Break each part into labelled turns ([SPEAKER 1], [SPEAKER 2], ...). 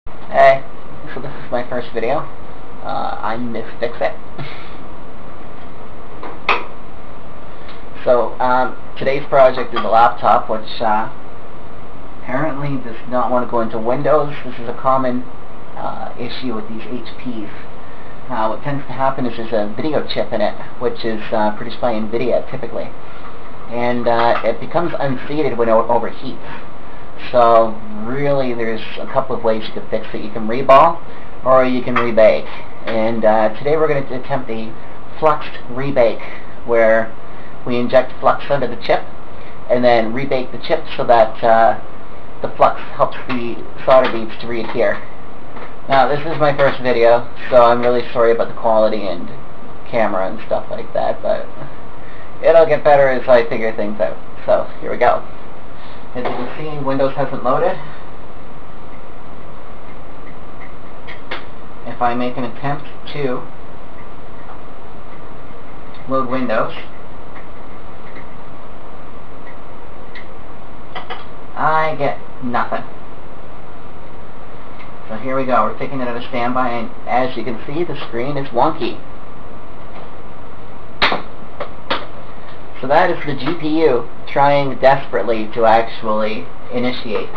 [SPEAKER 1] Hey, so this is my first video. I'm Miss Fix-It. So, today's project is a laptop which apparently does not want to go into Windows. This is a common issue with these HPs. What tends to happen is there's a video chip in it, which is produced by NVIDIA typically. And it becomes unseated when it overheats. So really there's a couple of ways you can fix it. You can reball or you can rebake. And today we're going to attempt the fluxed rebake, where we inject flux under the chip and then rebake the chip so that the flux helps the solder beads to readhere. Now this is my first video, so I'm really sorry about the quality and camera and stuff like that, but it'll get better as I figure things out. So here we go. As you can see, Windows hasn't loaded. If I make an attempt to load Windows, I get nothing. So here we go. We're taking it out of standby, and as you can see, the screen is wonky. So that is the GPU trying desperately to actually initiate.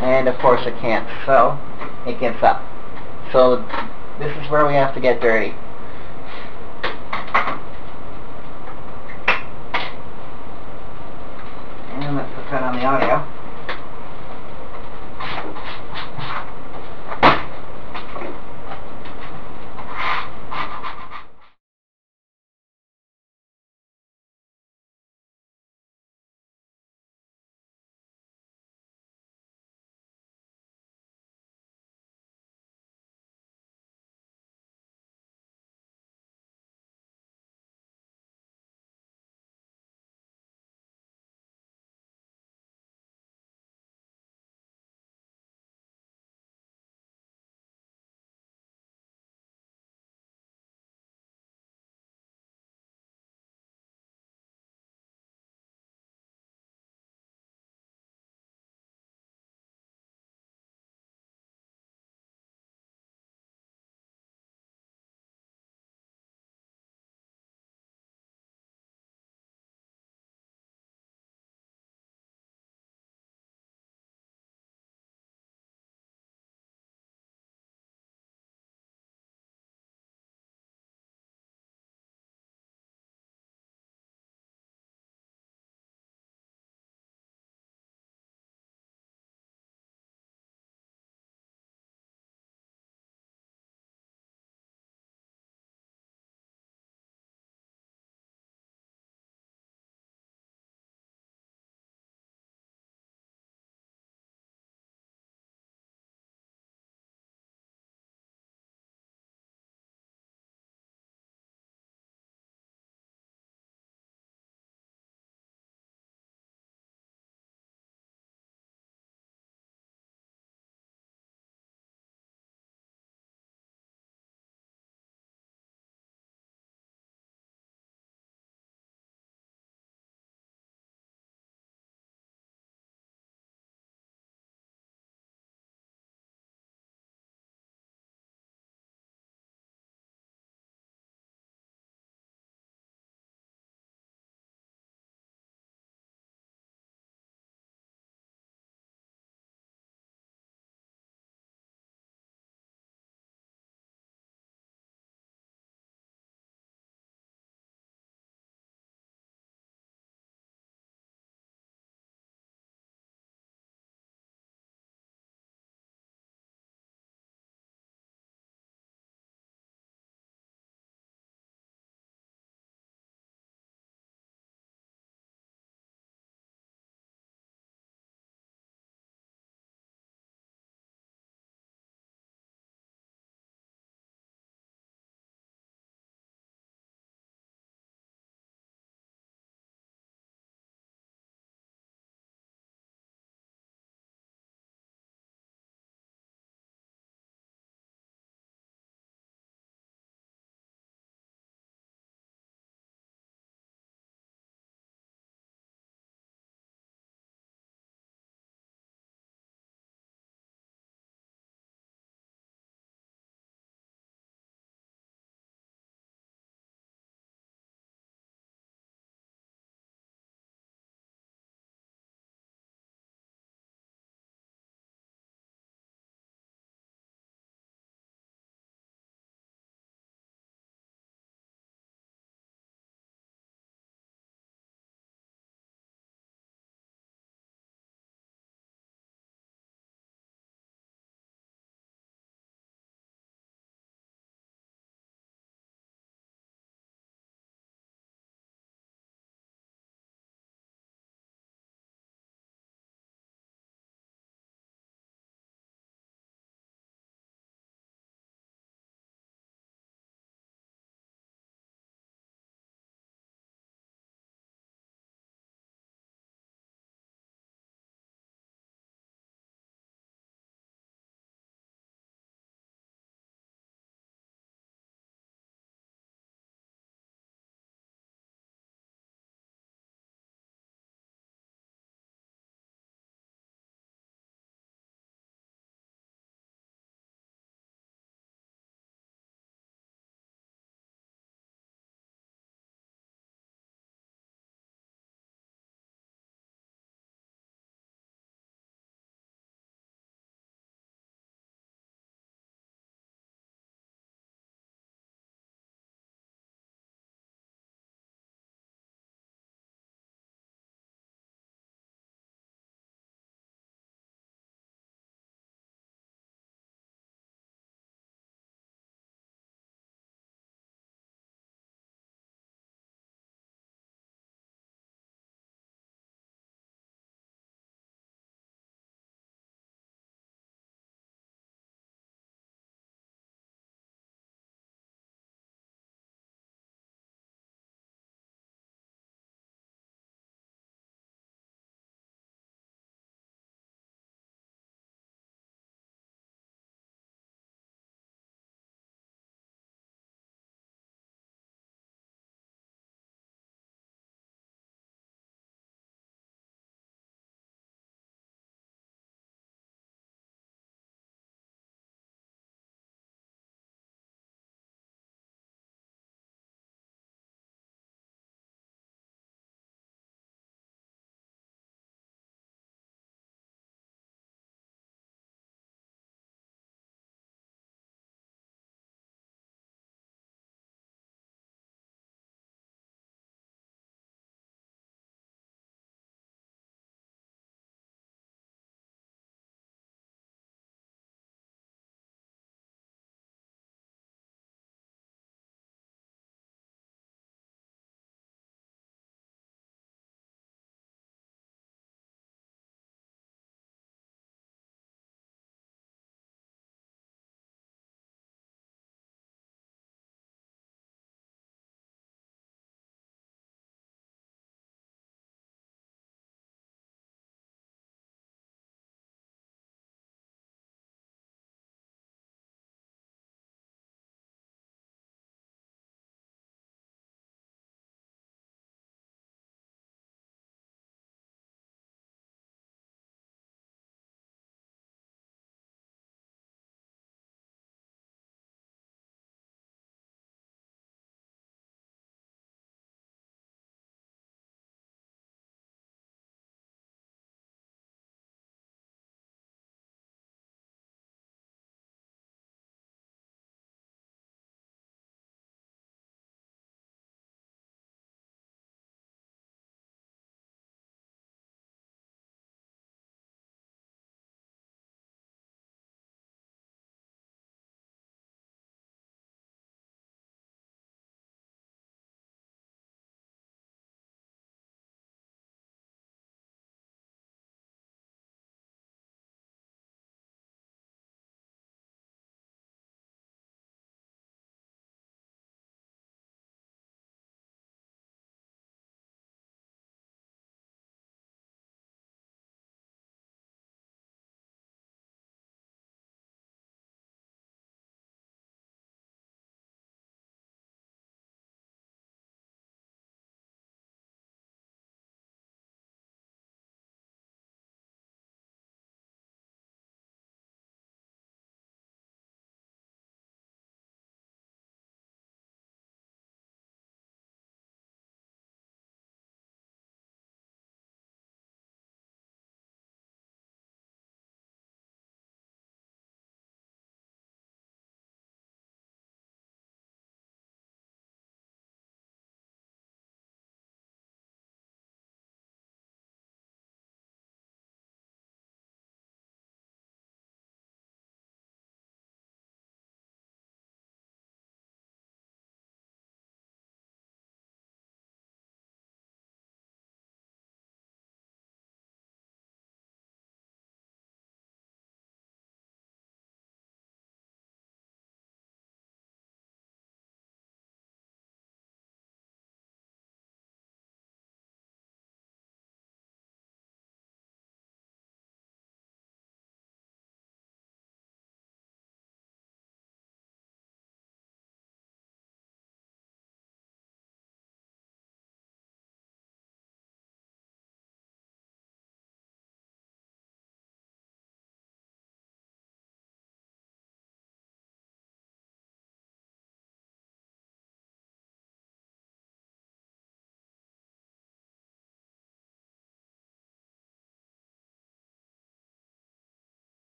[SPEAKER 1] And of course it can't, so it gives up. So this is where we have to get dirty. And let's put that on the audio.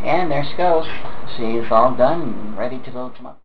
[SPEAKER 1] And there she goes. She's all done and ready to go tomorrow.